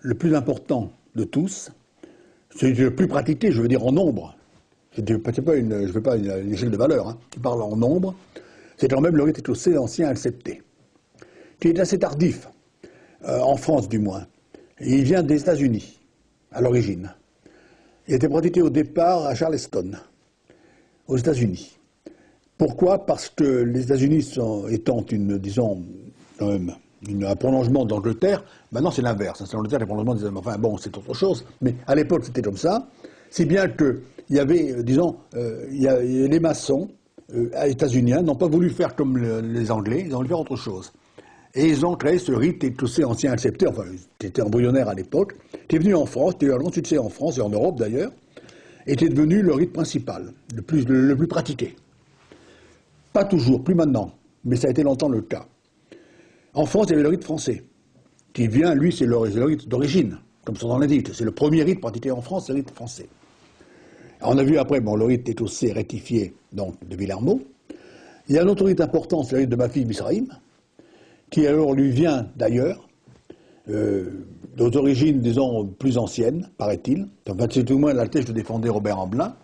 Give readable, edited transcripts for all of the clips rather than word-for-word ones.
le plus important de tous, c'est le plus pratiqué, je veux dire en nombre. Je ne fais pas une échelle de valeur, hein, qui parle en nombre. C'est quand même le rite écossais ancien accepté, qui est assez tardif, en France du moins. Et il vient des États-Unis, à l'origine. Il a été pratiqué au départ à Charleston, aux États-Unis. Pourquoi? Parce que les États-Unis étant un prolongement d'Angleterre, maintenant c'est l'inverse, c'est l'Angleterre, les prolongements des États-Unis. Enfin bon, c'est autre chose, mais à l'époque c'était comme ça, si bien qu'il y avait, les maçons états-uniens n'ont pas voulu faire comme les Anglais, ils ont voulu faire autre chose. Et ils ont créé ce rite écossais ancien accepté, enfin, qui était embryonnaire à l'époque, qui est venu en France, qui a eu un grand succès en France et en Europe d'ailleurs, et qui est devenu le rite principal, le plus pratiqué. Pas toujours, plus maintenant, mais ça a été longtemps le cas. En France, il y avait le rite français, qui vient, lui, c'est le rite d'origine, comme son nom l'indique. C'est le premier rite pratiqué en France, c'est le rite français. Alors, on a vu après, bon, le rite écossais rectifié, donc, de Villermo. Il y a un autre rite important, c'est le rite de ma fille Misraïm, qui alors lui vient d'ailleurs, aux origines, disons, plus anciennes, paraît-il. Enfin, c'est au moins la thèse de défendait Robert Amblin,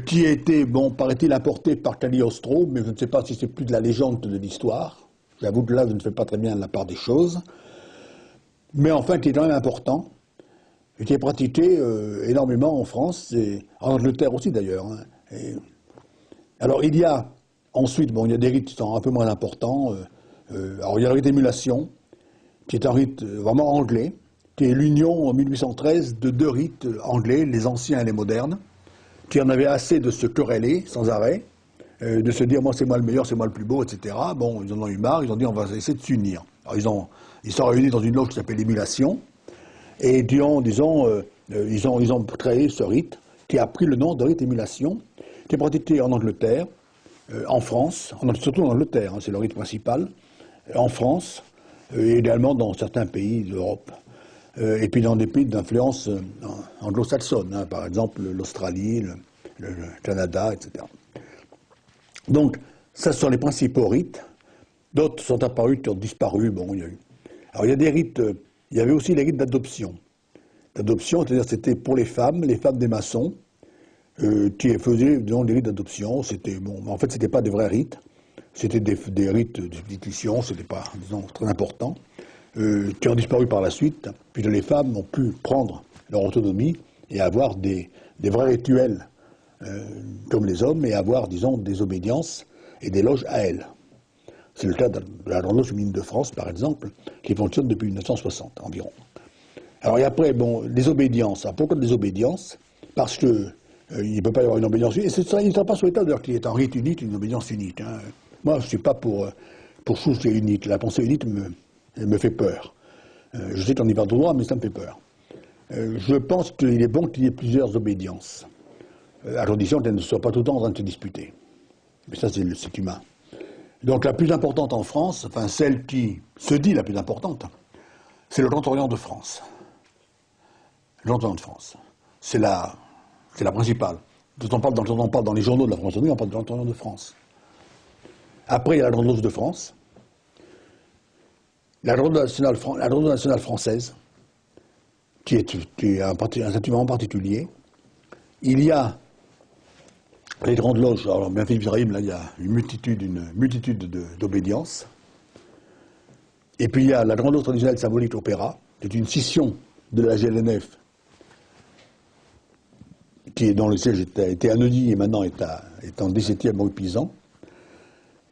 qui a été, bon, paraît-il, importé par Cagliostro, mais je ne sais pas si c'est plus de la légende que de l'histoire. J'avoue que là, je ne fais pas très bien la part des choses. Mais enfin, qui est quand même important, et qui est pratiqué énormément en France, et en Angleterre aussi d'ailleurs. Hein. Alors, il y a, ensuite, bon, il y a des rites qui sont un peu moins importants. Alors, il y a le rite d'émulation, qui est un rite vraiment anglais, qui est l'union en 1813 de deux rites anglais, les anciens et les modernes, qui en avaient assez de se quereller sans arrêt, de se dire, moi c'est moi le meilleur, c'est moi le plus beau, etc. Bon, ils en ont eu marre, ils ont dit, on va essayer de s'unir. Alors ils sont réunis dans une loge qui s'appelle l'émulation, et ils ont créé ce rite, qui a pris le nom de rite émulation, qui est pratiqué en Angleterre, en France, surtout en Angleterre, hein, c'est le rite principal, en France, et également dans certains pays d'Europe. Et puis dans des pays d'influence anglo-saxonne, hein, par exemple l'Australie, le Canada, etc. Donc, ça ce sont les principaux rites. D'autres sont apparus, qui ont disparu. Bon, il y a eu. Alors, il y a des rites, il y avait aussi les rites d'adoption. D'adoption, c'est-à-dire c'était pour les femmes des maçons, qui faisaient, disons, des rites d'adoption. C'était, bon, en fait, c'était pas des vrais rites. C'était des rites de substitution, c'était pas, disons, très important. Qui ont disparu par la suite, puis les femmes ont pu prendre leur autonomie et avoir des vrais rituels comme les hommes, et avoir, disons, des obédiences et des loges à elles. C'est le cas de la Grande Loge féminine de France, par exemple, qui fonctionne depuis 1960 environ. Alors, et après, bon, les obédiences. Alors, pourquoi des obédiences? Parce que il ne peut pas y avoir une obédience unique, et il ne sera pas souhaitable d'ailleurs qu'il y ait un rite unique, une obédience unique. Hein. Moi, je ne suis pas pour chose qui est unique. La pensée unique me fait peur. Je sais qu'on y va de droit, mais ça me fait peur. Je pense qu'il est bon qu'il y ait plusieurs obédiences, à condition qu'elles ne soient pas tout le temps en train de se disputer. Mais ça, c'est humain. Donc la plus importante en France, enfin celle qui se dit la plus importante, c'est le Grand Orient de France. Le Grand Orient de France. C'est la principale. Quand on parle dans les journaux de la France, on parle du Grand Orient de France. Après, il y a la Grande Loge de France. La Grande Loge nationale française, qui est un statut vraiment particulier. Il y a les grandes loges, alors bien Philippe Zahim, là il y a une multitude d'obédiences. Et puis il y a la Grande Loge traditionnelle symbolique opéra, qui est une scission de la GLNF, dont le siège était à Neuilly et maintenant est en 17e rue Pisan.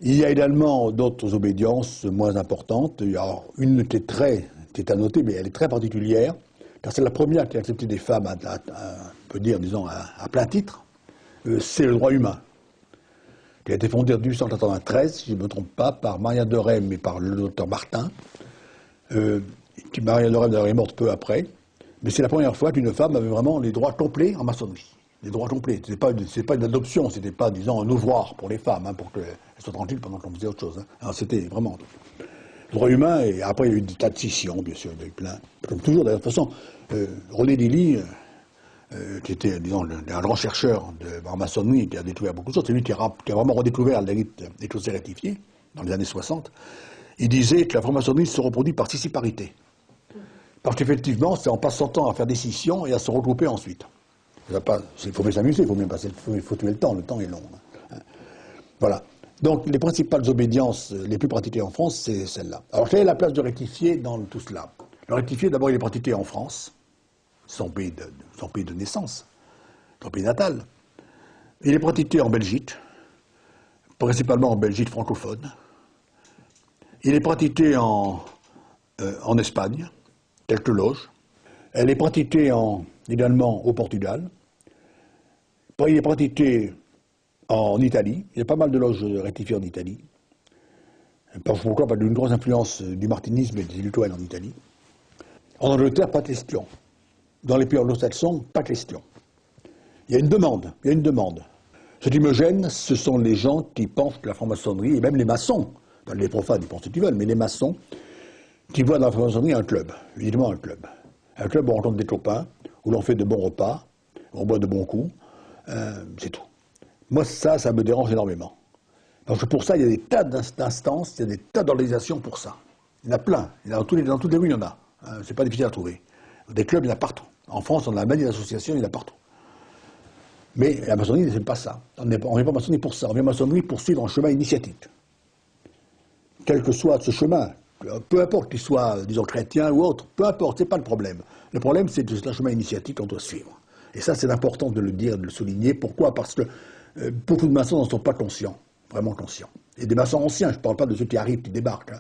Il y a également d'autres obédiences moins importantes. Alors, une qui est à noter, mais elle est très particulière, car c'est la première qui a accepté des femmes on peut dire, disons, à plein titre. C'est le droit humain, qui a été fondé en 1893, si je ne me trompe pas, par Maria de Rème et par le docteur Martin. Maria de Rème d'ailleurs est morte peu après, mais c'est la première fois qu'une femme avait vraiment les droits complets en maçonnerie. Les droits complets. C'est pas une adoption, c'était pas, disons, un ouvroir pour les femmes, hein, pour qu'elles soient tranquilles pendant qu'on faisait autre chose. Hein. Alors c'était vraiment le droit humain, et après il y a eu des tas de scissions, bien sûr, il y a eu plein. Comme toujours, d'ailleurs, de toute façon, René Lilly, qui était, disons, un grand chercheur en maçonnerie, qui a découvert beaucoup de choses, c'est lui qui a vraiment redécouvert les rites écossais rectifiés, dans les années 60, il disait que la franc-maçonnerie se reproduit par scissiparité. Parce qu'effectivement, c'est en passant son temps à faire des scissions et à se regrouper ensuite. Il faut bien s'amuser, il faut tuer le temps est long. Voilà. Donc les principales obédiences les plus pratiquées en France, c'est celle-là. Alors quelle est la place de rectifier dans tout cela? Le rectifier, d'abord, il est pratiqué en France, son pays de naissance, son pays natal. Il est pratiqué en Belgique, principalement en Belgique francophone. Il est pratiqué en Espagne, quelques loges. Elle est pratiquée également au Portugal. Il est pratiqué en Italie. Il y a pas mal de loges rectifiées en Italie. Pourquoi? Parce d'une grosse influence du martinisme et des lituanes en Italie. En Angleterre, pas de question. Dans les pays anglo-saxons, pas de question. Il y a une demande. Ce qui me gêne, ce sont les gens qui pensent que la franc-maçonnerie, et même les maçons, les profanes, ils pensent ce qu'ils veulent, mais les maçons, qui voient dans la franc-maçonnerie un club, évidemment un club. Un club où on rencontre des copains, où l'on fait de bons repas, où on boit de bons coups, c'est tout. Moi, ça me dérange énormément. Parce que pour ça, il y a des tas d'instances, il y a des tas d'organisations pour ça. Il y en a plein. Dans toutes les rues, il y en a. C'est pas difficile à trouver. Des clubs, il y en a partout. En France, on a la manie d'association, il y en a partout. Mais la maçonnerie, c'est pas ça. On ne vient pas maçonnerie pour ça. On vient maçonnerie pour suivre un chemin initiatique. Quel que soit ce chemin, peu importe qu'il soit, disons, chrétien ou autre, peu importe, c'est pas le problème. Le problème, c'est que c'est un chemin initiatique qu'on doit suivre. Et ça, c'est important de le dire, de le souligner. Pourquoi? Parce que beaucoup de maçons n'en sont pas conscients, vraiment conscients. Et des maçons anciens, je ne parle pas de ceux qui arrivent, qui débarquent.